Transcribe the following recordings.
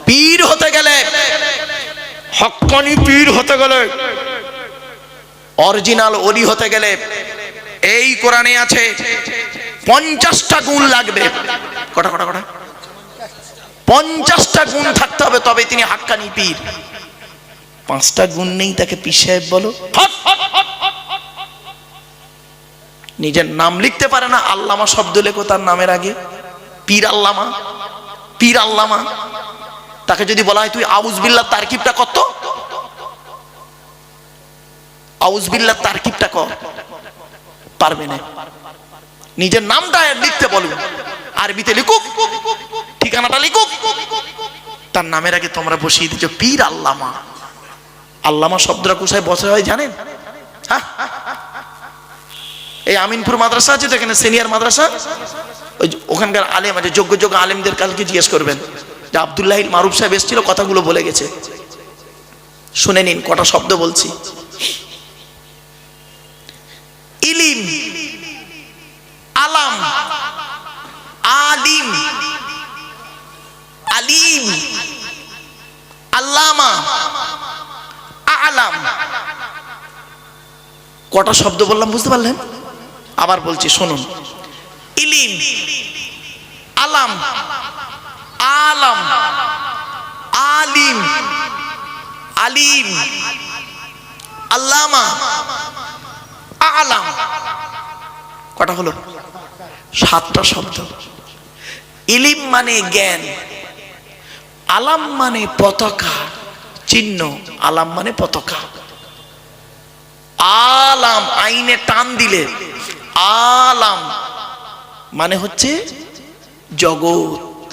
পীর হতে গেলে, হক্কানি পীর হতে গেলে, অরিজিনাল ওলি হতে গেলে এই কোরআনে আছে 50টা গুণ লাগবে। কটা কটা কটা? 50টা গুণ থাকতে হবে, তবে তিনি হাক্কানি পীর। 5টা গুণ নেই, তাকে পীর সাহেব বলো? নিজের নাম লিখতে পারে না, আল্লামা শব্দ লেখো তার নামের আগে। পীর আল্লামা, পীর আল্লামা। তাকে যদি বলা হয় তুই আউযুবিল্লাহ তারকিবটা কত, আউযুবিল্লাহ তারকিবটা কর, পারবে না। নিজের নামটা লিখতে বলুন, আরবিতে লিখুক, ঠিকানাটা লিখুক, তার নামের আগে তোমরা বসিয়ে দিচ্ছ পীর আল্লামা। আল্লামা শব্দটা কোথায় বসে হয় জানেন? হ্যাঁ, এই আমিনপুর মাদ্রাসা আছে তো, এখানে সিনিয়র মাদ্রাসা, ওখানকার আলেম আছে, যোগ্য যোগ্য আলেমদের কালকে জিজ্ঞেস করবেন যে আব্দুল্লাহ মারুফ সাহেব এসেছিল, কথাগুলো বলে গেছে, শুনে নিন কটা শব্দ বলছি। ইলিম, আলাম, আলিম, আলিম, আল্লামা, আলাম। কটা শব্দ বললাম বুঝতে পারলেন? আবার বলছি শুনুন। ইলিম, আলাম, আলাম, আলিম, আলিম, আল্লামা, আলাম। কটা হলো? 7টা শব্দ। ইলিম মানে জ্ঞান, আলাম মানে পতাকা, চিহ্ন, আলাম মানে পতাকা। আলাম আইনে টান দিলে আলাম মানে হচ্ছে জগৎ।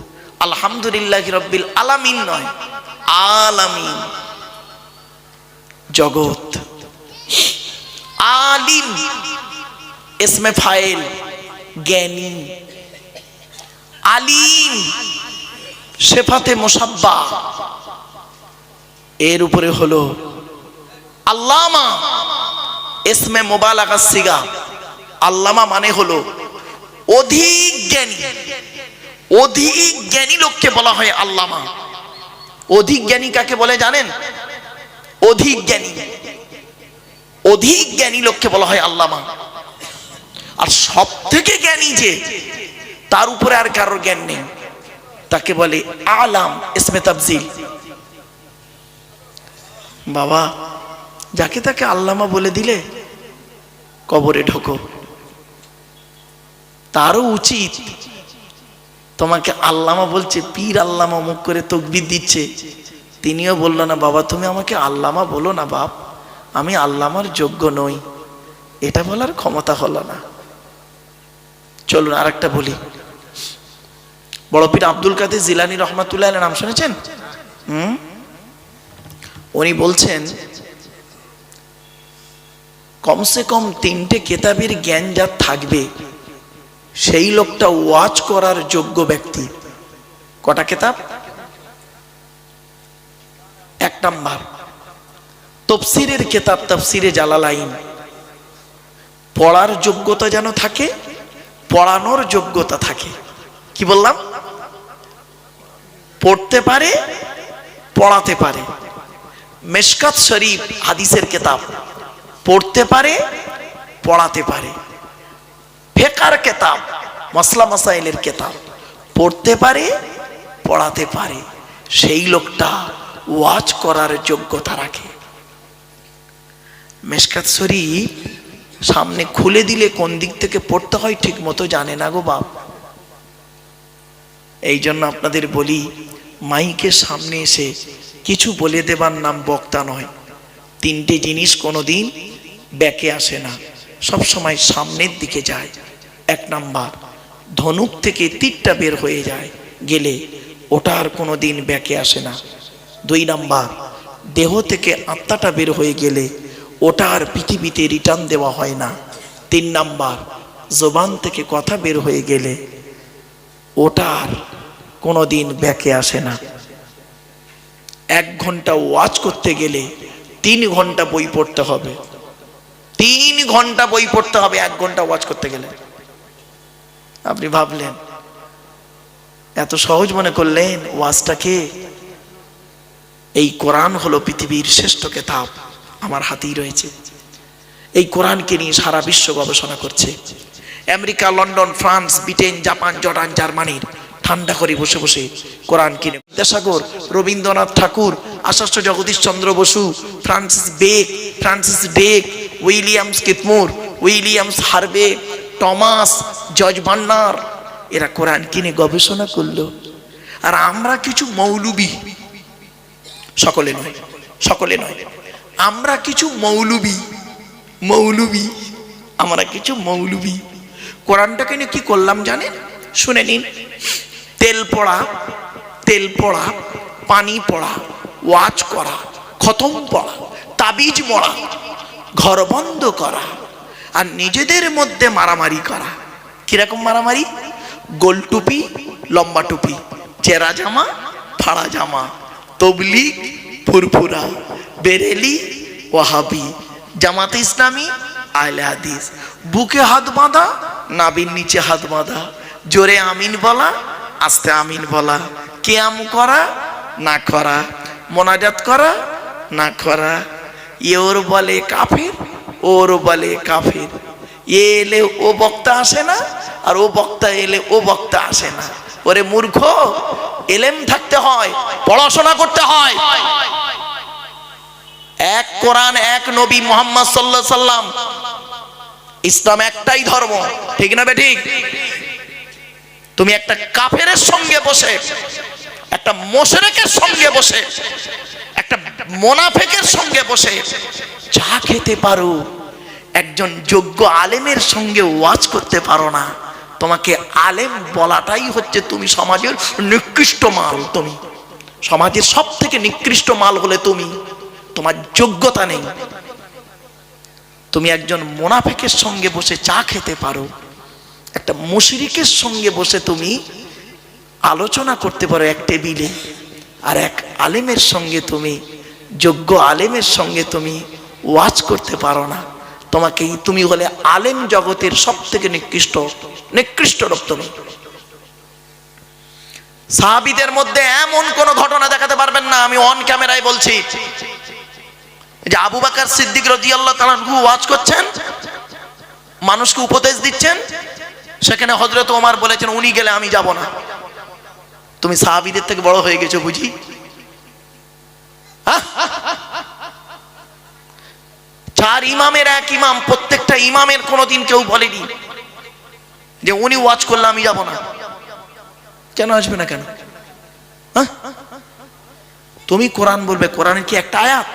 আলহামদুলিল্লাহ রাব্বিল আলামিন নয়, আলামিন, জগৎ। আলিম ইসমে ফাইল, জ্ঞানী। আলিম সিফাতে মুসাব্বা, এর উপরে হলো আল্লামা ইসমে মুবালাগা সিগা। আল্লামা মানে হলো অধিক জ্ঞানী। অধিক জ্ঞানী লোককে বলা হয় আল্লামা। অধিক জ্ঞানী কাকে বলে জানেন? অধিক জ্ঞানী, অধিক জ্ঞানী লোককে বলা হয় আল্লামা। আর সব থেকে জ্ঞানী যে, তার উপরে আর কারোর জ্ঞান নেই, তাকে বলে আলাম ইসমে তাফজিল। বাবা, যাকে তাকে আল্লামা বলে দিলে কবরে ঢোকো। তারও উচিত, তোমাকে আল্লামা বলছে, পীর আল্লামা মুখ করে তাকবীর দিচ্ছে, তিনিও বলল না বাবা তুমি আমাকে আল্লামা বলো না বাপ, আমি আল্লামার যোগ্য নই, এটা বলার ক্ষমতা হলো না। চলুন আরেকটা বলি। বড় পীর আব্দুল কাদের জিলানী রহমাতুল্লাহ নাম শুনেছেন? উনি বলছেন কমসে কম 3টে কেতাবের জ্ঞান যার থাকবে, সেই লোকটা ওয়াজ করার যোগ্য ব্যক্তি। কটা কেতাব? 1 নাম্বার তাফসীরের কেতাব, তাফসীরে জালালাইন। পড়ার যোগ্যতা যেন থাকে, পড়ানোর যোগ্যতা থাকে। কি বললাম? পড়তে পারে, পড়াতে পারে। মিশকাত শরীফ হাদিসের কেতাব, পড়তে পারে, পড়াতে পারে। ফিকহের কেতাব, মাসলা মাসাইলের কেতাব, পড়তে পারে, পড়াতে পারে। সেই লোকটা ওয়াজ করার যোগ্যতা রাখে। মিশকাত শরীফ সামনে খুলে দিলে কোন দিক থেকে পড়তে হয় ঠিক মতো জানে না গো বাপ। এই জন্য আপনাদের বলি, মাইকের সামনে এসে কিছু বলে দেবার নাম বক্তা নয়। 3টে জিনিস কোনোদিন ব্যাকে আসে না, সব সময় সামনের দিকে যায়। 1 নাম্বার, ধনুক থেকে তীরটা বের হয়ে যায় গেলে ওটা আর কোনোদিন ব্যাকে আসে না। 2 নাম্বার, দেহ থেকে আত্মাটা বের হয়ে গেলে ওটা আর পৃথিবীতে রিটার্ন দেওয়া হয় না। 3 নাম্বার, জবান থেকে কথা বের হয়ে গেলে ওটা আর কোনোদিন ব্যাকে আসে না। 1 ঘন্টা ওয়াজ করতে গেলে 3 ঘন্টা বই পড়তে হবে। 3 ঘন্টা বই পড়তে হবে 1 ঘন্টা ওয়াজ করতে গেলে। আপনি ভাবলেন, এত সহজ মনে করলেন ওয়াজটাকে? এই কোরআন হলো পৃথিবীর শ্রেষ্ঠ কিতাব, আমার হাতেই রয়েছে। এই কোরআনকে নিয়ে সারা বিশ্ব গবেষণা করছে। America, London, France, Britain, Japan, Jordan, জার্মানির ঠান্ডা করে বসে বসে কোরআন কিনে। বিদ্যাসাগর, রবীন্দ্রনাথ ঠাকুর, আচার্য জগদীশ চন্দ্র বসু, ফ্রান্সিস বেক, উইলিয়ামস কিপমুর, Williams Harvey, Thomas, George Bernard, এরা কোরআন কিনে গবেষণা করলো। আর আমরা কিছু মৌলবি, সকলে নয়, আমরা কিছু মৌলবি, আমরা কিছু মৌলবি কোরআনটাকে নিয়ে কি করলাম জানেন? শুনে নিন। তেল পড়া, পানি পড়া, ওয়াজ করা, খতম পড়া, তাবিজ মরা, ঘর বন্ধ করা, আর নিজেদের মধ্যে মারামারি করা। কিরকম মারামারি? গোল টুপি, লম্বা টুপি, চেরা জামা, ফাড়া জামা, তবলিগ, ফুরফুরা, বেরেলি, ওয়াহাবি, জামাতে ইসলামী, আহলে হাদিস, বুকে হাত বাঁধা, নাভির নিচে হাত বাঁধা, জোরে আমিন বলা, আস্তে আমিন বলা, কিয়াম করা না করা, মোনাজাত করা না করা, ওর বলে কাফের, ওর বলে কাফের, এ এলে ও বক্তা আসে না, আর ও বক্তা এলে ও বক্তা আসে না। ওরে মূর্খ, এলেম থাকতে হয়, পড়াশোনা করতে হয়। এক কোরআন, এক নবী মুহাম্মদ সাল্লাল্লাহু আলাইহি সাল্লাম, ইসলাম একটাই ধর্ম, ঠিক না বেঠিক? তুমি একটা কাফেরের সঙ্গে বসে, একটা মুশরিকের সঙ্গে বসে, একটা মুনাফিকের সঙ্গে বসে চা খেতে পারো, একজন যোগ্য আলেমের সঙ্গে ওয়াজ করতে পারো না। তোমাকে আলেম বলাটাই হচ্ছে তুমি সমাজের নিকৃষ্ট মাল। তুমি সমাজের সব থেকে নিকৃষ্ট মাল হলে তুমি, তোমার যোগ্যতা নেই। তুমি একজন মুনাফিকের সঙ্গে বসে চা খেতে পারো, একটা মুশরিকের সঙ্গে বসে তুমি আলোচনা করতে পারো এক টেবিলে, আর এক আলেমের সঙ্গে তুমি, যোগ্য আলেমের সঙ্গে তুমি ওয়াজ করতে পারো না। তুমি হলে আলেম জগতের সব থেকে নিকৃষ্ট লোক তুমি। সাহাবীদের মধ্যে এমন কোন ঘটনা দেখাতে পারবেন না, আমি অন ক্যামেরায় বলছি, যে আবু বকর সিদ্দিক রাদিয়াল্লাহু তাআলা আনহু ওয়াজ করছেন, মানুষকে উপদেশ দিচ্ছেন, সেখানে হযরত ওমর বলেছেন উনি গেলে আমি যাব না। তুমি সাহাবীদের থেকে বড় হয়ে গেছো বুঝি? চার ইমামের এক ইমাম, প্রত্যেকটা ইমামের কোনোদিন কেউ বলেনি যে উনি ওয়াজ করলে আমি যাব না। কেন আসবে না? কেন? তুমি কোরআন বলবে, কোরআনের কি একটা আয়াত?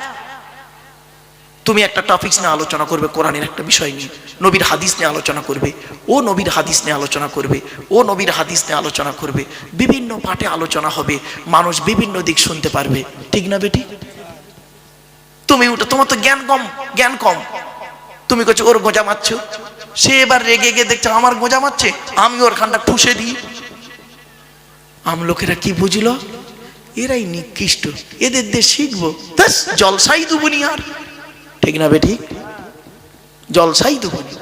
তুমি একটা টপিকস নিয়ে আলোচনা করবে, কোরআনের একটা বিষয় নিয়ে, নবীর হাদিস নিয়ে আলোচনা করবে, ও নবীর হাদিস নিয়ে আলোচনা করবে, ও নবীর হাদিস নিয়ে আলোচনা করবে, বিভিন্ন পাঠে আলোচনা হবে, মানুষ বিভিন্ন দিক শুনতে পারবে, ঠিক না বেটি? তুমি ওটা, তোমার তো জ্ঞান কম, তুমি করছো ওর গোজা মারছ, সে এবার রেগে গিয়ে দেখছে আমার গোজা মারছে, আমি ওর খানটা ঠুসে দিই। লোকেরা কি বুঝলো? এরাই নিকৃষ্ট, এদের দিয়ে শিখবো, জলসাই দুবনি, আর ঠিক না বেঠিক? জলসাই দুবনি,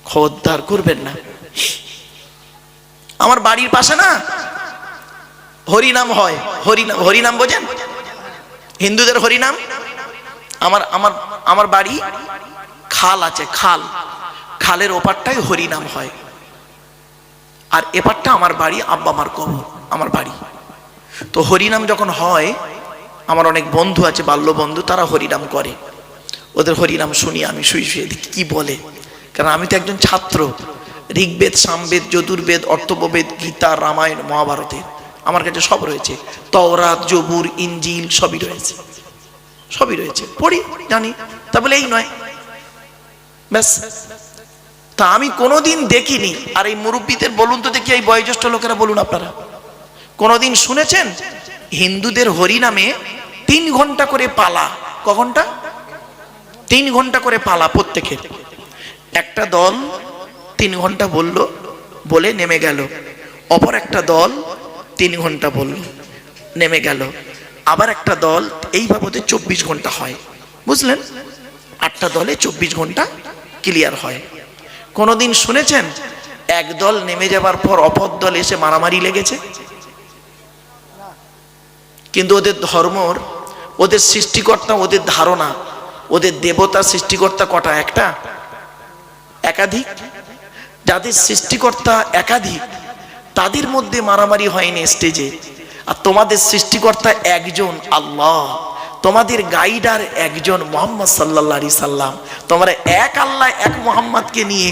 খবরদার করবেন না। আমার বাড়ির পাশে না হরিনাম হয়, হরিনাম বোঝেন? হিন্দুদের হরিনাম। আমার বাড়ি খাল আছে, খালের ওপারটাই হরিনাম হয়, আর এপারটা আমার বাড়ি, আব্বা আমার কবর, আমার বাড়ি। তো হরিনাম যখন হয়, আমার অনেক বন্ধু আছে, বাল্য বন্ধু, তারা হরিনাম করে। ওদের হরিনাম শুনি আমি, শুয়ে দেখি কি বলে, কারণ আমি তো একজন ছাত্র। ঋগ্বেদ, সামবেদ, যজুর্বেদ, অর্থববেদ, গীতা, রামায়ণ, মহাভারতের আমার কাছে সব রয়েছে, তওরাত, জবুর, ইনজিল সবই রয়েছে, পড়ি, জানি। তা বলে এই নয় ব্যাস। তা আমি কোনোদিন দেখিনি। আর এই মুরব্বীদের বলুন তো দেখি, এই বয়োজ্যেষ্ঠ লোকেরা বলুন, আপনারা কোনোদিন শুনেছেন হিন্দুদের হরিনামে 3 ঘন্টা করে পালা? ক ঘন্টা? 3 ঘন্টা করে পালা প্রত্যেকের। একটা দল 3 ঘন্টা বলে নেমে গেল, অপর একটা দল 3 ঘন্টা বলল, নেমে গেল, আবার একটা দল, এইভাবে 24 ঘন্টা হয়, বুঝলেন? 8টা দলে 24 ঘন্টা ক্লিয়ার হয়। কোনোদিন শুনেছেন এক দল নেমে যাবার পর অপর দল এসে মারামারি লেগেছে? কিন্তু ওদের ধর্মর, ওদের সৃষ্টিকর্তা, ওদের ধারণা, ওদের দেবতা সৃষ্টিকর্তা কটা? একটা? একাধিক? যাদের সৃষ্টিকর্তা একাধিক তাদের মধ্যে মারামারি হয়নি স্টেজে, আর তোমাদের সৃষ্টিকর্তা একজন আল্লাহ, তোমাদের গাইডার একজন মোহাম্মদ সাল্লাল্লাহু আলাইহি সাল্লাম। তোমরা এক আল্লাহ এক মোহাম্মদকে নিয়ে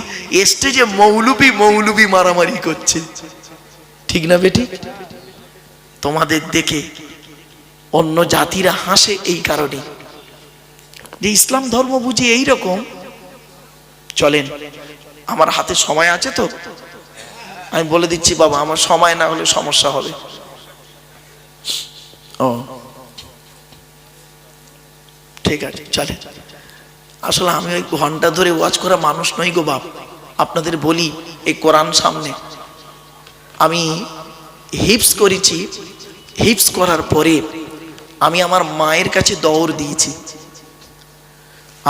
স্টেজে মৌলবি মৌলবি মারামারি করছে, ঠিক না বেটি? তোমাদের দেখে অন্য জাতিরা হাসে এই কারণে যে ইসলাম ধর্ম বুঝি এইরকম। চলেন, আমার হাতে সময় আছে তো, আমি বলে দিচ্ছি বাবা, আমার সময় না হলে সমস্যা হবে। ও ঠিক আছে, চলে। আসলে আমি ওই ঘন্টা ধরে ওয়াজ করা মানুষ নই গো বাপ। আপনাদের বলি, এই কোরআন সামনে আমি হিপস করেছি, হিপস করার পরে আমি আমার মায়ের কাছে দৌড় দিয়েছি।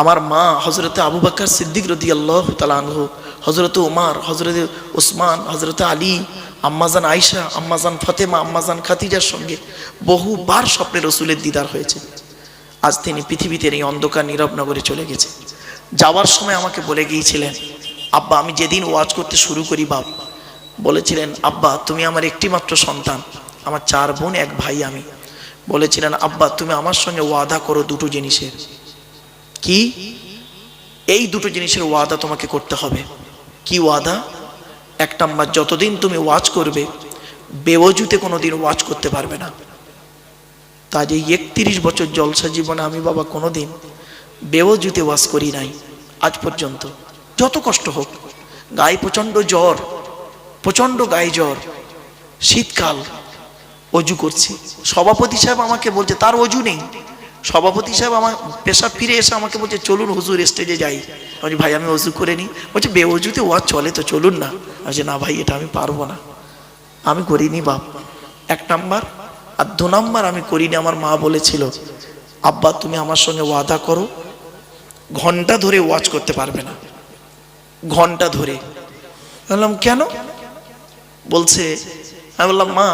আমার মা হযরতে আবু বকর সিদ্দিক রাদিয়াল্লাহু তাআলা আনহু, হযরতে ওমর, হযরতে ওসমান, হযরতে আলী, আম্মাজান আয়েশা, আম্মাজান ফাতেমা, আম্মাজান খাদিজার সঙ্গে বহুবার স্বপ্নে রাসূলের দিদার হয়েছে। আজ তিনি পৃথিবীতে এই অন্ধকার নীরব নগরে চলে গেছে। যাওয়ার সময় আমাকে বলে গিয়েছিলেন, আব্বা আমি যেদিন ওয়াজ করতে শুরু করি বাপ, বলেছিলেন আব্বা তুমি আমার একটি মাত্র সন্তান, আমার 4 বোন 1 ভাই আমি। বলেছিলেন আব্বা তুমি আমার সঙ্গে ওয়াদা করো দুটো জিনিসের। কি? এই দুটো জিনিসের ওয়াদা তোমাকে করতে হবে। কি ওয়াদা? 1 নাম্বার, যতদিন তুমি ওয়াজ করবে বেওয়াজুতে কোনোদিন ওয়াজ করতে পারবে না। তাই এই 31 বছর জলসা জীবনে আমি বাবা কোনোদিন বেওয়াজুতে ওয়াজ করি নাই আজ পর্যন্ত। যত কষ্ট হোক, গায়ে প্রচন্ড জ্বর, প্রচন্ড গায়ে জ্বর, শীতকাল, অজু করছি। সভাপতি সাহেব আমাকে বলছে, তার অজু নেই, সভাপতি সাহেব আমার পেশাব ফিরে এসে আমাকে বলছে চলুন হুজুর স্টেজে যাই। আমি ভাই আমি অজু করে নিই। বলছে বেওজুতে ওয়াজ চলে তো, চলুন না। বলছে না ভাই এটা আমি পারবো না, আমি করিনি বাপ। 1 নাম্বার। আর 2 নাম্বার আমি করিনি। আমার মা বলেছিল আব্বা তুমি আমার সঙ্গে ওয়াদা করো ঘন্টা ধরে ওয়াজ করতে পারবে না, ঘন্টা ধরে। বললাম কেন? বলছে, আমি বললাম মা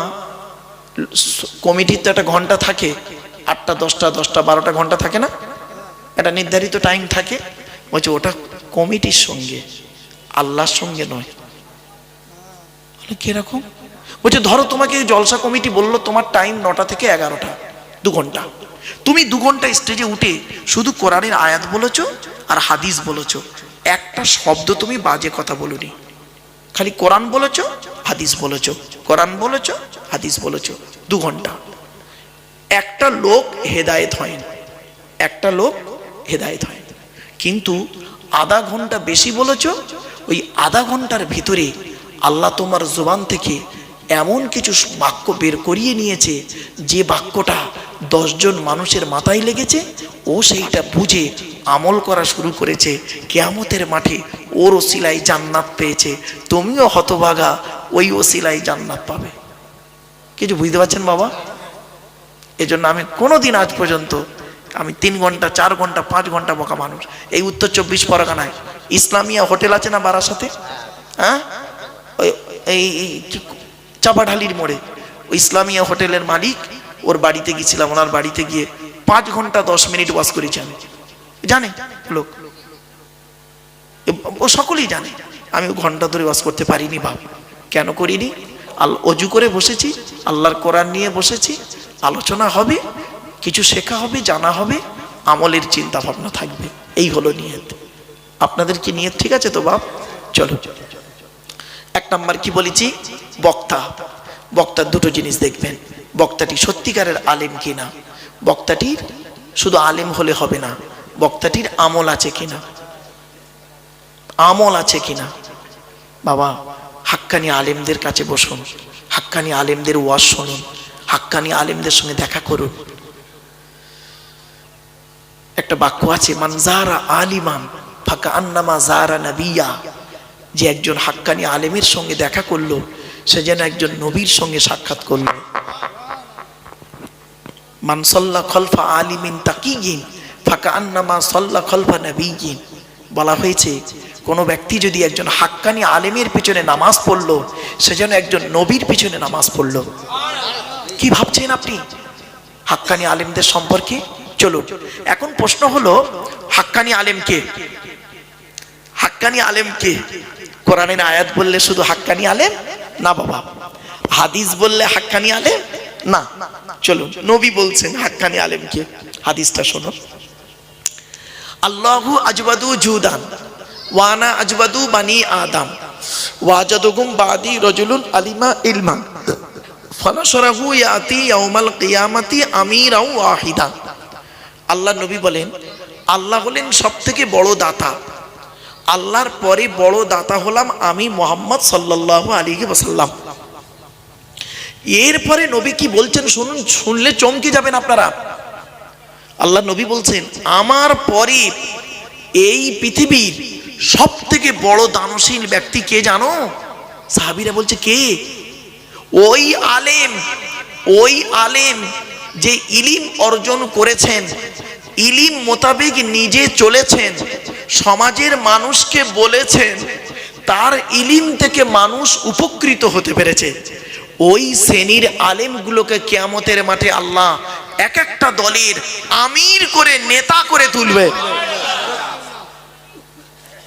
কমিটির তো একটা ঘন্টা থাকে, 8টা 10টা 10টা 12টা ঘন্টা থাকে না, একটা নির্ধারিত টাইম থাকে। বলছে ওটা কমিটির সঙ্গে, আল্লাহর সঙ্গে নয়। কিরকম? বলছে ধরো তোমাকে জলসা কমিটি বললো তোমার টাইম 9টা থেকে 11টা, 2 ঘন্টা। তুমি 2 ঘন্টা স্টেজে উঠে শুধু কোরআনের আয়াত বলেছো আর হাদিস বলেছো, একটা শব্দ তুমি বাজে কথা বলোনি, খালি কোরআন বলেছো হাদিস বলেছো, কোরআন বলেছো হাদিস বলেছো, 2 ঘন্টা। একটা লোক হেদায়েত হয় না, একটা লোক হেদায়েত হয়। কিন্তু আধা ঘন্টা বেশি বলেছো, ওই আধা ঘন্টার ভিতরে আল্লাহ তোমার জবান থেকে এমন কিছু বাক্য বের করিয়ে নিয়েছে যে বাক্যটা 10 জন মানুষের মাথায় লেগেছে, ও সেইটা বুঝে আমল করা শুরু করেছে। কিয়ামতের মাঠে ওর ওসিলায় জান্নাত পেয়েছে, তুমিও হতভাগা ওই ওসিলায় জান্নাত পাবে। কিছু বুঝতে পারছেন বাবা? এজন্য আমি কোনোদিন আজ পর্যন্ত আমি 3 ঘন্টা 4 ঘন্টা 5 ঘন্টা বকা মানুষ। এই উত্তর 24 পরগনায় ইসলামিয়া হোটেল আছে না বারাসাতে, হ্যাঁ, ওই এই চাপাঢালির মোড়ে ওই ইসলামিয়া হোটেলের মালিক, ওর বাড়িতে গিয়েছিলাম। ওনার বাড়িতে গিয়ে 5 ঘন্টা 10 মিনিট ওয়াজ করেছি আমি। জানে লোক, ও সকলেই জানে আমি ঘন্টা ধরে ওয়াজ করতে পারিনি বাপ। কেন করিনি? অজু করে বসেছি, আল্লাহর কোরআন নিয়ে বসেছি, আলোচনা হবে, কিছু শেখা হবে, জানা হবে, আমলের চিন্তা ভাবনা থাকবে। এই হলো নিয়ত। আপনাদের কি নিয়ত ঠিক আছে তো বাপ? চলো 1 নাম্বার কি বলেছি? বক্তা। বক্তার 2টো জিনিস দেখবেন, বক্তাটি সত্যিকারের আলেম কিনা। বক্তাটির শুধু আলেম হলে হবে না, বক্তাটির আমল আছে কিনা, আমল আছে কিনা। বাবা হাক্কানি আলেমদের কাছে বসুন, হাক্কানি আলেমদের ওয়াজ শুনুন, হাক্কানি আলেমদের সঙ্গে দেখা করুন। একটা বাক্য আছে, মান যারা আলিমান ফাকান্নামা যারা নবিয়া। যে একজন হাক্কানি আলেমের সঙ্গে দেখা করলো, সে যেন একজন নবীর সঙ্গে সাক্ষাৎ করলো। মান সাল্লা খলফা আলিমিন তাকিয়িন ফাকান্নামা সাল্লা খলফা নবিয়িন। বলা হয়েছে কোনো ব্যক্তি যদি একজন হাক্কানি আলেমের পিছনে নামাজ পড়লো, সে যেন একজন নবীর পিছনে নামাজ পড়লো। কি ভাবছেন আপনি? হাক্কানি আলেমদের সম্পর্কে। চলুন, এখন প্রশ্ন হলো হাক্কানি আলেম কে? হাক্কানি আলেম কে? কোরআনের আয়াত বললে শুধু হাক্কানি আলেম না বাবা, হাদিস বললে হাক্কানি আলেম না। চলুন, নবী বলছেন হাক্কানি আলেম কে, হাদিসটা শোনো। আল্লাহু আজবাদু জুদান ওয়ানা আজবাদু বানি আদম ওয়াজাদুকুম বাদি রাজুলুন আলিমা ইলমা ফানাশরাহু ইয়াতি ইয়াউমাল কিয়ামাতি আমিরাও ওয়াহিদা। আল্লাহ নবী বলেন, আল্লাহ হলেন সবথেকে বড় দাতা, আল্লাহর পরে বড় দাতা হলাম আমি মুহাম্মদ সাল্লাল্লাহু আলাইহি ওয়াসাল্লাম। এরপরে নবী কি বলছেন শুনুন, শুনলে চমকে যাবেন আপনারা। আল্লাহ নবী বলছেন, আমার পরে এই পৃথিবীর সব থেকে বড় দানশীল ব্যক্তি কে জানো? সাহাবীরা বলছে কে? ওই আলেম যে ইলিম অর্জন করেছেন, ইলিম মোতাবেক নিজে চলেছেন, সমাজের মানুষকে বলেছেন, তার ইলিম থেকে মানুষ উপকৃত হতে পেরেছে। ওই শ্রেণীর আলেমগুলোকে কিয়ামতের মাঠে আল্লাহ এক একটা দলের আমির করে, নেতা করে তুলবে।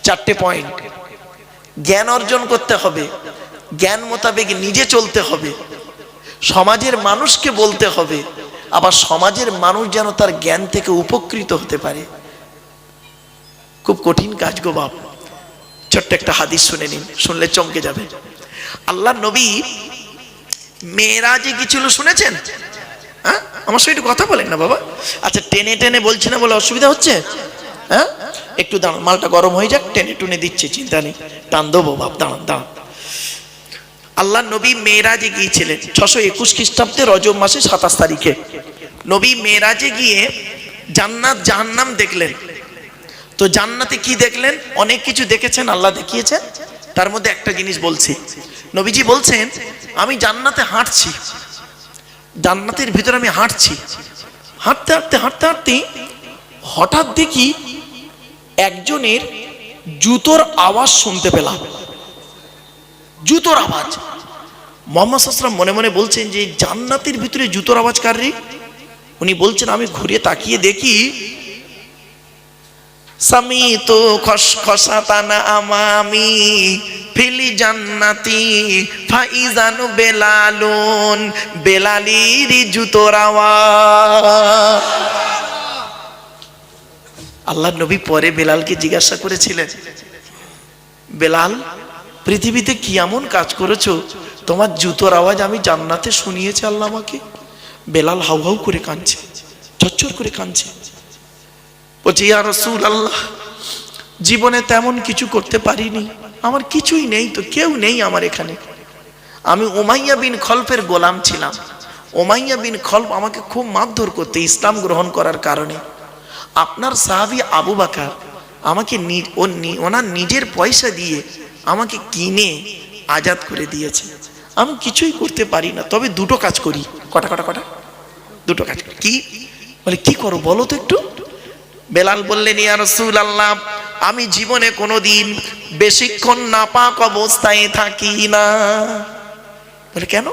চারটে পয়েন্ট: জ্ঞান অর্জন করতে হবে, জ্ঞান মোতাবেক নিজে চলতে হবে, সমাজের মানুষকে বলতে হবে, আবার সমাজের মানুষ যেন তার জ্ঞান থেকে উপকৃত হতে পারে। খুব কঠিন কাজ গো বাপ। ছোট্ট একটা হাদিস শুনে নিন, শুনলে চমকে যাবে। আল্লাহ নবী মেরাজে গিয়েছিল, শুনেছেন? হ্যাঁ, আমার সঙ্গে একটু কথা বলেন না বাবা। আচ্ছা, টেনে টেনে বলছি না বলে অসুবিধা হচ্ছে? হ্যাঁ, একটু দাঁড়ান, মালটা গরম হয়ে যাক, টেনে টুনে দিচ্ছে, চিন্তা নেই, টান দেবো বাপ, দাঁড়ান দাঁড়ান। আল্লাহ নবী মেরাজে গিয়েছিলেন 621 খ্রিস্টাব্দে রজব মাসে 27 তারিখে। নবী মেরাজে গিয়ে জান্নাত জাহান্নাম দেখলেন। তো জান্নাতে কি দেখলেন? অনেক কিছু দেখেছেন, আল্লাহ দেখিয়েছেন, তার মধ্যে একটা জিনিস বলছি। নবীজি বলছেন, আমি জান্নাতে হাঁটছি, জান্নাতের ভিতরে আমি হাঁটছি, হাঁটতে হাঁটতে হাঁটতে হাঁটতে হঠাৎ দেখি একজনের জুতোর আওয়াজ শুনতে পেলাম, জুতোর আওয়াজ। মুহাম্মদ সাল্লাল্লাহু আলাইহি ওয়াসাল্লাম মনে মনে বলছেন যে জান্নাতের ভিতরে জুতোর আওয়াজ কার রে? উনি বলছেন, আমি ঘুরে তাকিয়ে দেখি সামিতু খসখসাতানা আমামি ফিলি জান্নাতি ফাইজানু বেলালুন, বেলালির জুতোর আওয়াজ। আল্লাহ নবী পরে বেলালকে জিজ্ঞাসা করেছিলেন, বেলাল, পৃথিবীতে কি এমন কাজ করেছো তোমার জুতোর আওয়াজ আমি জান্নাতে শুনিয়েছি আল্লাহ আমাকে? বেলাল হাউ হাউ করে কাঁদছে, ঝরঝর করে কাঁদছে, বলছে, ইয়া রাসূলুল্লাহ, জীবনে তেমন কিছু করতে পারিনি, আমার কিছুই নেই, তো কেউ নেই আমার এখানে। আমি উমাইয়া বিন খলফের গোলাম ছিলাম। উমাইয়া বিন খলফ আমাকে খুব মারধর করতে ইসলাম গ্রহণ করার কারণে। আপনার সাহাবী আবু বকর আমাকে ওনার নিজের পয়সা দিয়ে আমাকে কিনে আজাদ করে দিয়েছে। আমি কিছুই করতে পারি না, তবে দুটো কাজ করি। কটা কটা কটা? দুটো কাজ করি। কি? বলে, কি করো বলো তো একটু। বেলাল বললেন, ইয়া রাসূলুল্লাহ, আমি জীবনে কোনোদিন বেশিক্ষণ নাপাক অবস্থায় থাকি না। বলে, কেন?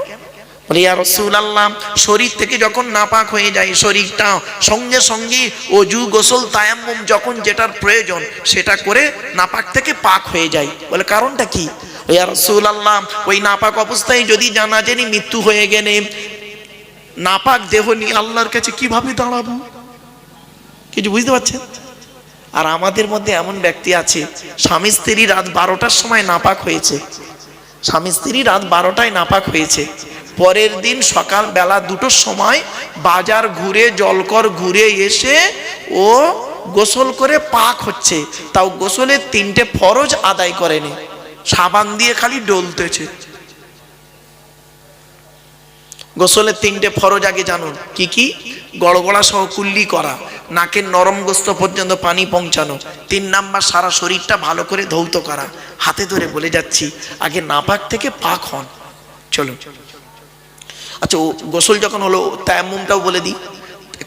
বলে, ইয়া রাসূলুল্লাহ, শরীর থেকে যখন নাপাক হয়ে যায়, শরীরটা সঙ্গে সঙ্গে ওযু, গোসল, তায়াম্মুম যখন যেটার প্রয়োজন সেটা করে নাপাক থেকে পাক হয়ে যায়। বলে, কারণটা কি? ইয়া রাসূলুল্লাহ, ওই নাপাক অবস্থায় যদি জানাজানি মৃত্যু হয়ে গেলে নাপাক দেহ নিয়ে আল্লাহর কাছে কিভাবে দাঁড়াবো? কিছু বুঝতে পারছেন? আর আমাদের মধ্যে এমন ব্যক্তি আছে, স্বামী স্ত্রী রাত 12টার সময় নাপাক হয়েছে, স্বামী স্ত্রী রাত 12টায় নাপাক হয়েছে, পরের দিন সকাল বেলা 2টোর সময় বাজার ঘুরে, জলকর ঘুরে এসে ও গোসল করে পাক হচ্ছে, তাও গোসলের 3টে ফরজ আদায় করেনি, সাবান দিয়ে খালি ডলতেছে। গোসলের 3টে ফরজ আগে জানুন কি কি? গড়গড়া সহ কুল্লি করা, নাকের নরম গোস্ত পর্যন্ত পানি পৌঁছানো, 3 নাম্বার সারা শরীরটা ভালো করে ধৌত করা। হাতে ধরে বলে যাচ্ছি, আগে নাপাক থেকে পাক হন। চলো, আচ্ছা, গোসল যখন হলো, তায়াম্মুমটাও বলে দিই,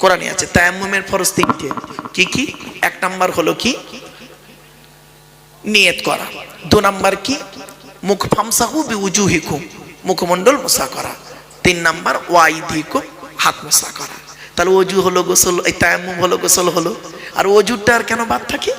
কোরআনে আছে তায়াম্মুমের ফরজ 3টে। কি কি? 1 নাম্বার হলো কি? নিয়ত করা। 2 নাম্বার কি? মুখ ফামসাহু বিউজুহিকুম, মুখমণ্ডল মোসা করা। 3 নাম্বার ওয়াইদিকুম, হাত মোসা করা। তাহলে অজু হলো, গোসল, এই তায়াম্মুম হলো, গোসল হলো। আর অজুরটা আর কেন বাদ থাকে?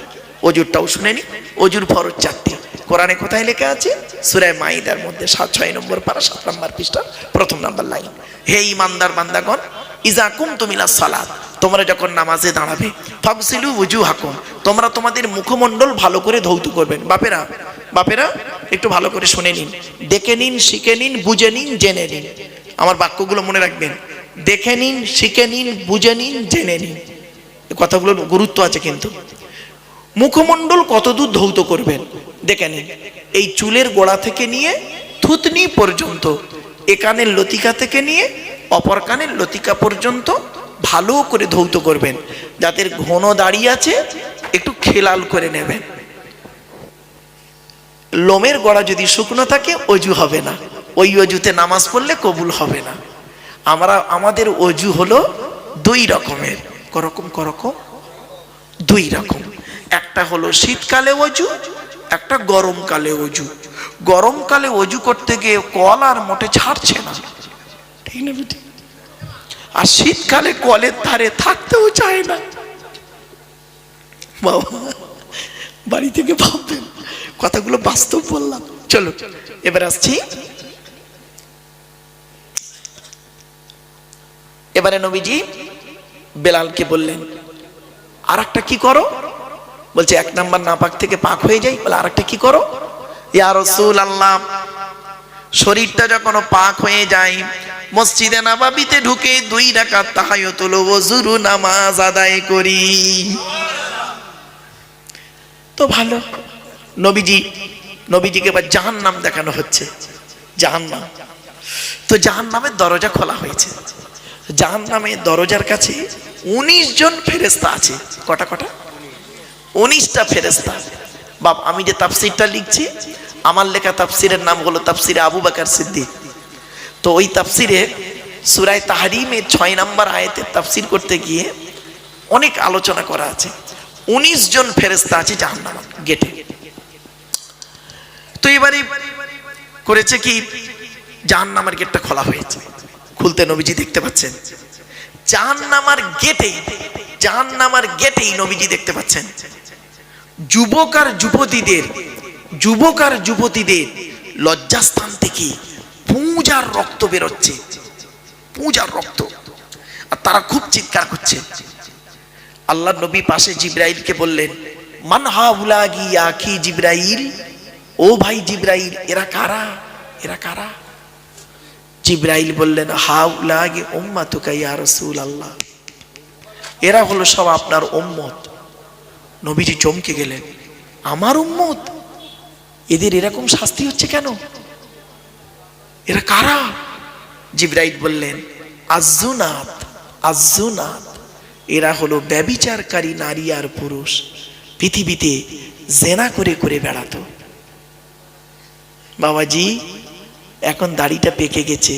অজুরটাও শুনে নি। অজুর ফরজ 4টি। কোরআনে কোথায় লেখা আছে? সূরা মাইদার মধ্যে 6 নম্বর পারা 7 নম্বর পৃষ্ঠা 1 নম্বর লাইন। হে ঈমানদার বান্দাগণ, ইজা কুমতুম ইলাস সালাত, তোমরা যখন নামাজে দাঁড়াবে, ফাগসিলু ওযুহাকুম, তোমরা তোমাদের মুখমণ্ডল ভালো করে ধৌত করবেন। বাপেরা একটু ভালো করে শুনে নিন, দেখে নিন, শিখে নিন, বুঝে নিন, জেনে নিন। আমার বাক্যগুলো মনে রাখবেন। দেখে নিন, শিখে নিন, বুঝে নিন, জেনে নিন। এই কথাগুলোর গুরুত্ব আছে কিন্তু। মুখমণ্ডল কতদূর ধৌত করবেন দেখে নিন। এই চুলের গোড়া থেকে নিয়ে থুতনি পর্যন্ত, এ কানের লতিকা থেকে নিয়ে অপর কানের লতিকা পর্যন্ত ভালো করে ধৌত করবেন। যাদের ঘন দাড়ি আছে একটু খেলাল করে নেবেন। লোমের গোড়া যদি শুকনো থাকে অজু হবে না, ওই অজুতে নামাজ পড়লে কবুল হবে না। আমাদের অজু হলো 2 রকমের। করকম 2 রকম। একটা হলো শীতকালে অজু, একটা গরমকালে অজু। গরমকালে অজু করতে গিয়ে কল আর মোটে ছাড়ছে না, ঠিক না বেটি? আর শীতকালে কলের ধারে থাকতেও চায় না। বাবা বাড়ি থেকে ভাববেন, কথাগুলো বাস্তব বললাম। চলো এবার আসছি। এবারে নবীজি বেলালকে বললেন, আর একটা কি করো? বলছে 1 নাম্বার নাপাক থেকে পাক হয়ে যাই। বলে আর একটা কি করো? ইয়া রাসূলুল্লাহ, শরীরটা যখন পাক হয়ে যায়, মসজিদে নববীতে ঢুকে 2 রাকাত তাহাজ্জুদুল ওযুর নামাজ আদায় করি। তো ভালো। নবীজিকে এবার জাহান্নাম দেখানো হচ্ছে। জাহান্নাম। তো জাহান্নামের দরজা খোলা হয়েছে। জাহান্নামের দরজার কাছে 19 জন ফেরেশতা আছে। কটা? 19টা ফেরেশতা। বাপ, আমি যে তাফসীরটা লিখছি, আমার লেখা তাফসীরের নাম হলো তাফসীরে আবু বকর সিদ্দিক। তো ওই তাফসীরে সূরা তাহরিমের 6 নম্বর আয়াতের তাফসীর করতে গিয়ে অনেক আলোচনা করা আছে। 19 জন ফেরেশতা আছে জাহান্নামের গেটে। তো এবারে করেছে কি, জাহান্নামের গেটটা খোলা হয়েছে। খুলতে নবীজি দেখতে পাচ্ছেন জাহান্নামের গেটেই নবীজি দেখতে পাচ্ছেন যুবক আর যুবতীদের লজ্জাস্থান থেকে পূজার রক্ত বেরোচ্ছে, পূজার রক্ত। আর তারা খুব চিৎকার করছে। আল্লাহ নবী পাশে জিবরাইলকে বললেন, মান হাউলাগি আখি জিবরাইল, ও ভাই জিবরাইল, এরা কারা? জিবরাইল বললেন, হাউলাগি উম্মাতুকা ইয়া রাসূলুল্লাহ, এরা হলো সব আপনার উম্মত। নবীজি চমকে গেলেন, আমার উম্মত? এদের এরকম শাস্তি হচ্ছে কেন? এরা কারা? জিবরাইল বললেন, আজ্জুনাত, এরা হলো ব্যভিচারকারী নারী আর পুরুষ, পৃথিবীতে জেনা করে বেড়াতো। বাবাজি এখন দাড়িটা পেকে গেছে,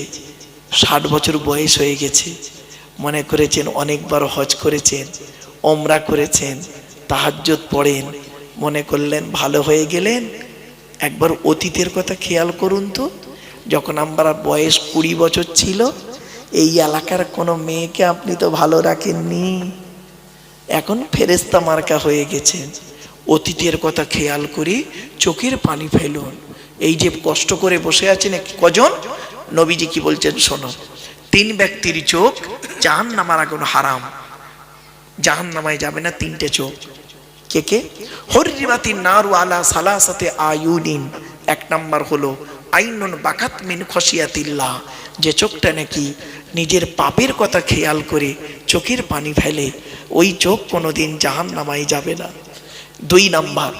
60 বছর বয়স হয়ে গেছে, মনে করেছেন অনেকবার হজ করেছেন, ওমরা করেছেন, তাহাজ্জুদ পড়েন, মনে করলেন ভালো হয়ে গেলেন। একবার অতীতের কথা খেয়াল করুন তো। যখন আমরা বয়স 20 বছর ছিল, এই এলাকার কোনো মেয়েকে আপনি তো ভালো রাখেননি, এখন ফেরেশতা মার্কা হয়ে গেছেন। অতীতের কথা খেয়াল করে চোখের পানি ফেলুন। এই যে কষ্ট করে বসে আছেন কজন, নবীজি কি বলছেন শোনো, 3 ব্যক্তির চোখ জাহান্নামের আগুন হারাম, জাহান্নামায় যাবে না 3টে চোখ। কে? হরিবাতিন নারু আলা সালাসাতে আয়ুনিন। 1 নাম্বার হলো আইনুন বাকাত মিন খশিয়াতিল্লাহ, যে চোখটা নাকি নিজের পাপের কথা খেয়াল করে চোখের পানি ফেলে, ওই চোখ কোনোদিন জাহান্নামায় যাবে না। 2 নাম্বার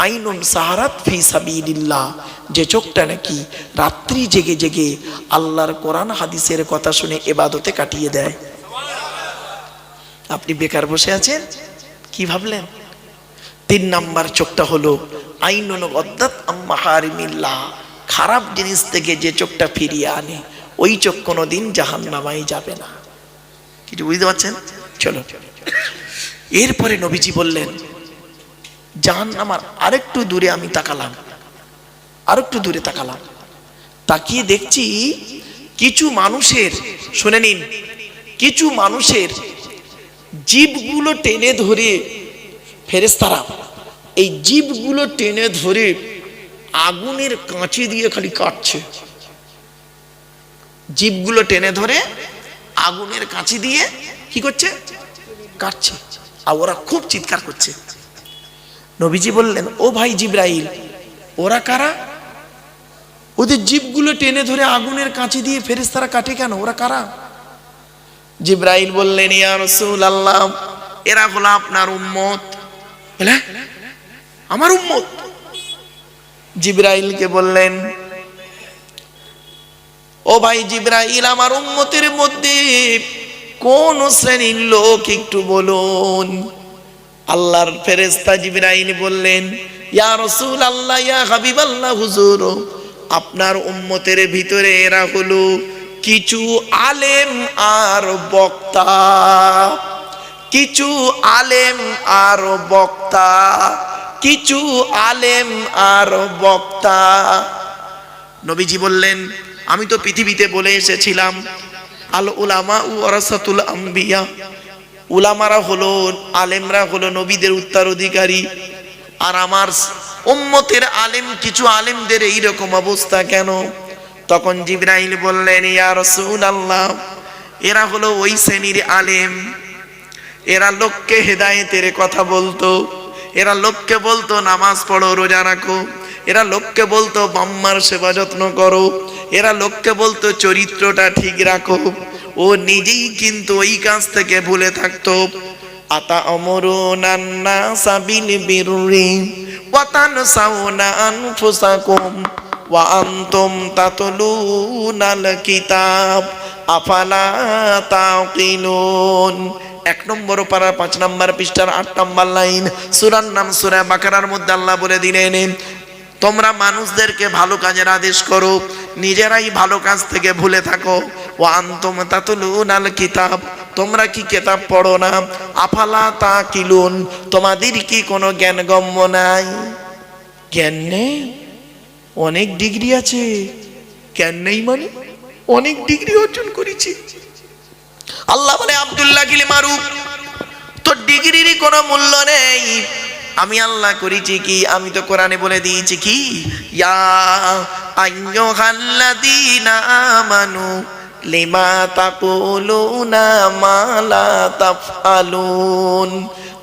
আইনুন সাহারাত ফি সাবিলিল্লাহ, যে চোখটা নাকি রাত্রি জেগে আল্লাহর কোরআন হাদিসের কথা শুনে ইবাদতে কাটিয়ে দেয়। আপনি বেকার বসে আছেন, কি ভাবলেন? 3 নাম্বার চোখটা হলো আইনুন গদ্দাত আম্মাহারিমিল্লাহ, খারাপ জিনিস থেকে যে চোখটা ফিরিয়ে আনে, ওই চোখ কোনোদিন জাহান্নামায় যাবে না। কিছু বুঝতে পারছেন? চলো, এরপরে নবীজি বললেন, জাহান্নামের আরেকটু দূরে আমি তাকালাম, তাকিয়ে দেখছি কিছু মানুষের, শুনে নিন, কিছু মানুষের জিভগুলো টেনে ধরে ফেরেশতারা এই জিভগুলো টেনে ধরে আগুনের কাঁচি দিয়ে খালি কাটছে। জিভগুলো টেনে ধরে আগুনের কাঁচি দিয়ে কি করছে? কাটছে। আর ওরা খুব চিৎকার করছে। নবীজি বললেন, ও ভাই জিবরাইল, ওরা কারা? ওদের জিভগুলো টেনে ধরে আগুনের কাঁচি দিয়ে ফেরেশতারা কাটে কেন? ওরা কারা? জিবরাইল বললেন, ইয়া রাসূলুল্লাহ, এরা হলো আপনার উম্মত। বলে, আমার উম্মত? জিবরাইলকে বললেন, ও ভাই জিবরাইল, আমার উম্মতের মধ্যে কোন শ্রেণীর লোক একটু বলুন। আল্লাহর ফেরেশতা জিবরাইল বললেন, ইয়া রাসূলুল্লাহ, ইয়া হাবিবাল্লাহ, হুজুর, আপনার উম্মতের ভিতরে এরা হলো কিছু আলেম আর বক্তা। কিছু আলেম আর বক্তা, কিছু আলেম আর বক্তা। নবীজি বললেন, আমি তো পৃথিবীতে বলে এসেছিলাম, আল উলামা ওয়ারাসাতুল আম্বিয়া, উলামারা হলো, আলেমরা হলো নবীদের উত্তরাধিকারী। আর আমার উম্মতের আলেম, কিছু আলেমদের এইরকম অবস্থা কেন? তখন জিবরাইল বললেন, ইয়া রাসূলুল্লাহ, এরা হলো ওই শ্রেণীর আলেম, এরা লোককে হেদায়েতের কথা বলতো, এরা লোককে বলতো নামাজ পড়ো, রোজা রাখো, এরা লোককে বলতো বাম্মার সেবা যত্ন করো, এরা লোককে বলতো চরিত্রটা ঠিক রাখো। ও নিজেই কিন্তু ওই কাজ থেকে ভুলে থাকতো। আতা আমরুনান নাসা বিল বিররি ওয়া তানসাউনা আনফুসাকুম ওয়া আনতুম তাতলুনাল কিতাব আফালা তাকিলুন। 1 নম্বর পারা 5 নম্বর পৃষ্ঠার 8 নম্বর লাইন, সূরার নাম সূরা বাকারার মধ্যে আল্লাহ বলে দিলেন, তোমরা মানুষদেরকে ভালো কাজের আদেশ করো, নিজেরাই ভালো কাজ থেকে ভুলে থাকো। ওয়া আনতুম তাতলুনাল কিতাব, তোমরা কি কিতাব পড়ো না? আফালা তাকিলুন, তোমাদের কি কোনো জ্ঞান গম্য নাই? জ্ঞান নেই? অনেক ডিগ্রি আছে, জ্ঞান নেই মানে অনেক ডিগ্রি অর্জন করেছি। আল্লাহ বলে, আব্দুল্লাহ গিল মারুফ, তোর ডিগ্রির কোনো মূল্য নেই। আমি আল্লাহ করেছি কি? আমি তো কোরআনে বলে দিয়েছি কি, ইয়া আইয়ুহাল্লাযীনা আমানু লিমা তাকুলুনা মা লা তাফআলুন।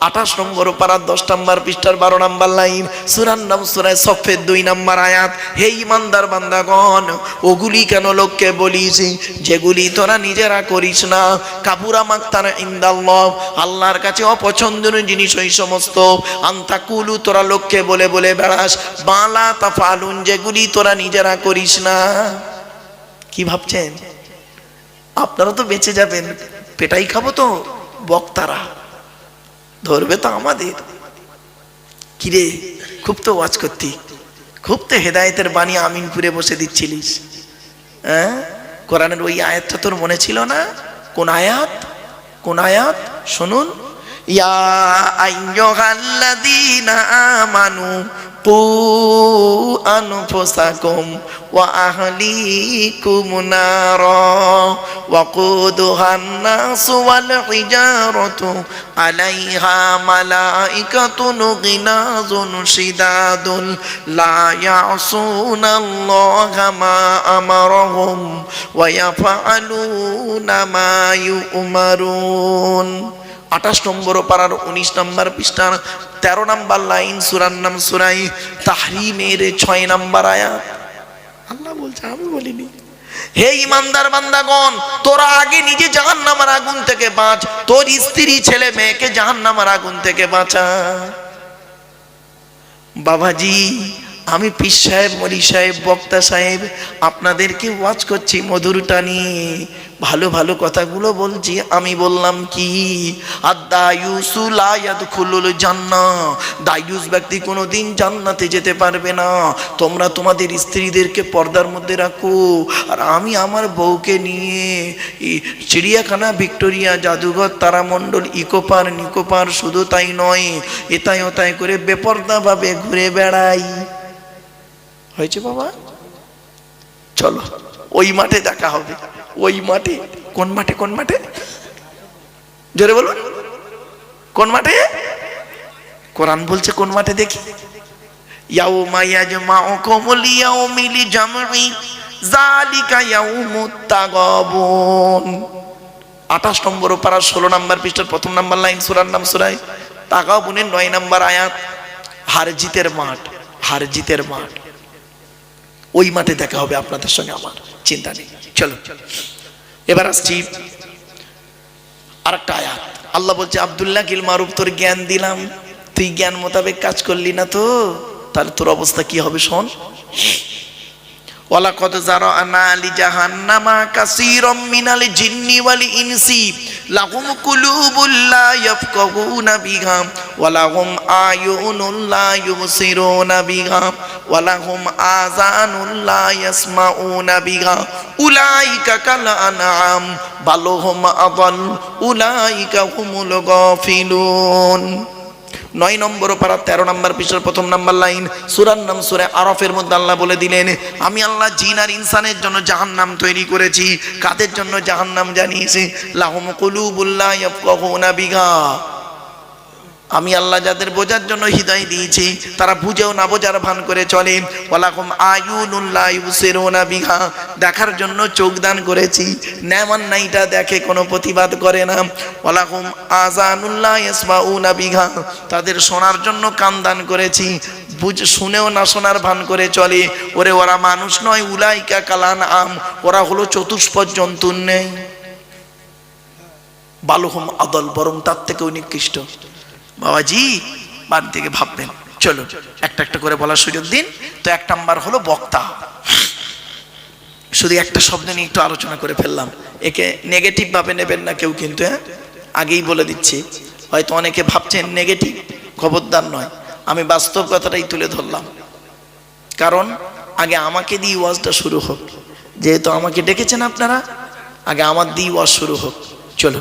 28 নম্বর পারা 10 নম্বর পৃষ্ঠার 12 নম্বর লাইন, সূরার নাম সূরা সফের 2 নম্বর আয়াত। হে ঈমানদার বান্দাগণ, ওগুলি কেন লোককে বলিস যেগুলি তোরা নিজেরা করিস না? কাবুরা মাকতান ইনদাল্লাহ, আল্লাহর কাছে অপছন্দনীয় জিনিস ওই সমস্ত। আনতাকুলু, তোরা লোককে বলে বলে বেড়াস, মালা তাফআলুন, যেগুলি তোরা নিজেরা করিস না। কি ভাবছেন আপনারা তো বেঁচে যাবেন, পেটাই খাবো তো? বক্তারা ধরবে তো আমাদের। কিরে, খুব তো ওয়াজ করতি, খুব তো হেদায়েতের বাণী আমিনপুরে বসে দিচ্ছিলিস, হ্যাঁ? কোরআনের ওই আয়াতটা তোর মনে ছিল না? কোন আয়াত? কোন আয়াত শুনুন, ইয়া আইয়ুহাল্লাযীনা আমানু কু আনফুসাকুম ওয়া আহলিকুম নারা ওয়াকুদুহান নাসু ওয়াল হিজারাতু আলাইহা মালাইকাতুন গিলাযুন শিদাদুন লা ইয়াসুনাল্লাহা মা আমারহুম ওয়া ইয়াফআলুনা মা ইউমারুন। 28 নম্বর পারার 19 নম্বর পৃষ্ঠার 13 নম্বর লাইন, সূরার নাম সূরা তাহরিমের 6 নম্বর আয়াত। আল্লাহ বলছে, আমি বলিনি। হে ঈমানদার বান্দাগণ, তোরা আগে নিজে জাহান্নামের আগুন থেকে বাঁচ, তোর স্ত্রী ছেলে মেয়েকে জাহান্নামের আগুন থেকে বাঁচা। বাবাজি, আমি পীর সাহেব, মলি সাহেব, বক্তা সাহেব আপনাদেরকে ওয়াজ করছি মধুর টানি, ভালো ভালো কথাগুলো বলছি। আমি বললাম কি, আদ-দায়ুসু লা ইয়াদখুলুল জান্নাহ, দায়ুস ব্যক্তি কোনোদিন জান্নাতে যেতে পারবে না। তোমরা তোমাদের স্ত্রীদেরকে পর্দার মধ্যে রাখো, আর আমি আমার বউকে নিয়ে চিড়িয়াখানা, ভিক্টোরিয়া, জাদুঘর, তারামণ্ডল, ইকোপার, নিকোপার, শুধু তাই নয়, এতায় ওতায় করে বেপর্দাভাবে ঘুরে বেড়াই। হয়েছে বাবা? চলো ওই মাঠে দেখা হবে, ওই মাঠে। কোন মাঠে? কোন মাঠে? জোরে বলুন, কোন মাঠে? কোরআন বলছে কোন মাঠে দেখি? ইয়াউমা ইয়াজমাউকুম লিয়াউমিল জামঈ যালিকা ইয়াউমুত তাগাবুন। 28 নম্বর পারা 16 নম্বর পৃষ্ঠার প্রথম নম্বর লাইন, সূরার নাম সূরা তাগাবুনের 9 নম্বর আয়াত। হার জিতের মাঠ, হার জিতের মাঠ, ওই মাঠে দেখা হবে আপনাদের সঙ্গে আমার, চিন্তা নেই। চলো এবার আসছি আরেকটা আয়াত। আল্লাহ বলছে আব্দুল্লাহ কিল মারুফ, তোর জ্ঞান দিলাম, তুই জ্ঞান মোতাবেক কাজ করলি না তো, তাহলে তোর অবস্থা কি হবে শোন। ওয়ালাকাদ যারানা লিজাহান্নামা কাসীরাম মিনাল জিন্নি ওয়াল ইনসি লাহুম কুলুবুল লা ইয়াফকাহুনা বিহা ওয়া লাহুম আয়ুনুন লা ইউবসিরুনা বিহা ওয়া লাহুম আযানুন লা ইয়াসমাউনা বিহা উলাইকা কাল আনআম বাল হুম আযাল উলাইকা হুমুল গাফিলুন। 9 নম্বর পারা 13 নম্বর পৃষ্ঠার প্রথম নম্বর লাইন, সূরার নাম সূরা আরাফের মধ্যে আল্লাহ বলে দিলেন, আমি আল্লাহ জিন আর ইনসানের জন্য জাহান্নাম তৈরি করেছি। কাদের জন্য জাহান্নাম জানিয়েছি? লাহুম কুলুবুল লা ইয়াফকাহুনা বিহা, আমি আল্লাহ যাদের বোঝার জন্য হৃদয় দিয়েছি তারা বুঝেও না বোঝার ভান করে চলে। ওয়ালাকুম আয়ুনুন লা ইউবসিরুনা বিহা, দেখার জন্য চোখ দান করেছি, নেমান নাইটা দেখে কোনো প্রতিবাদ করে না। ওয়ালাকুম আযানুন লা ইয়াসমাউনা বিহা, তাদের শোনার জন্য কান দান করেছি, শুনেও না শোনার ভান করে চলে। ওরে ওরা মানুষ নয়, উলাইকা কালান আম, ওরা হলো চতুষ্পদ জন্তুর নেই। বালুহুম আদল, বরং তার থেকেও নিকৃষ্ট। বাবাজি বাড়ি থেকে ভাববেন। চলো একটা একটা করে বলার সুযোগ দিন। তো 1 নাম্বার হলো বক্তা। শুধু একটা শব্দ নিয়ে একটু আলোচনা করে ফেললাম, একে নেগেটিভ ভাবে নেবেন না কেউ কিন্তু, হ্যাঁ আগেই বলে দিচ্ছি। হয়তো অনেকে ভাবছেন নেগেটিভ, খবরদার নয়, আমি বাস্তব কথাটাই তুলে ধরলাম। কারণ আগে আমাকে দিয়ে ওয়াজটা শুরু হোক, যেহেতু আমাকে ডেকেছেন আপনারা, আগে আমার দিয়ে ওয়াজ শুরু হোক। চলো।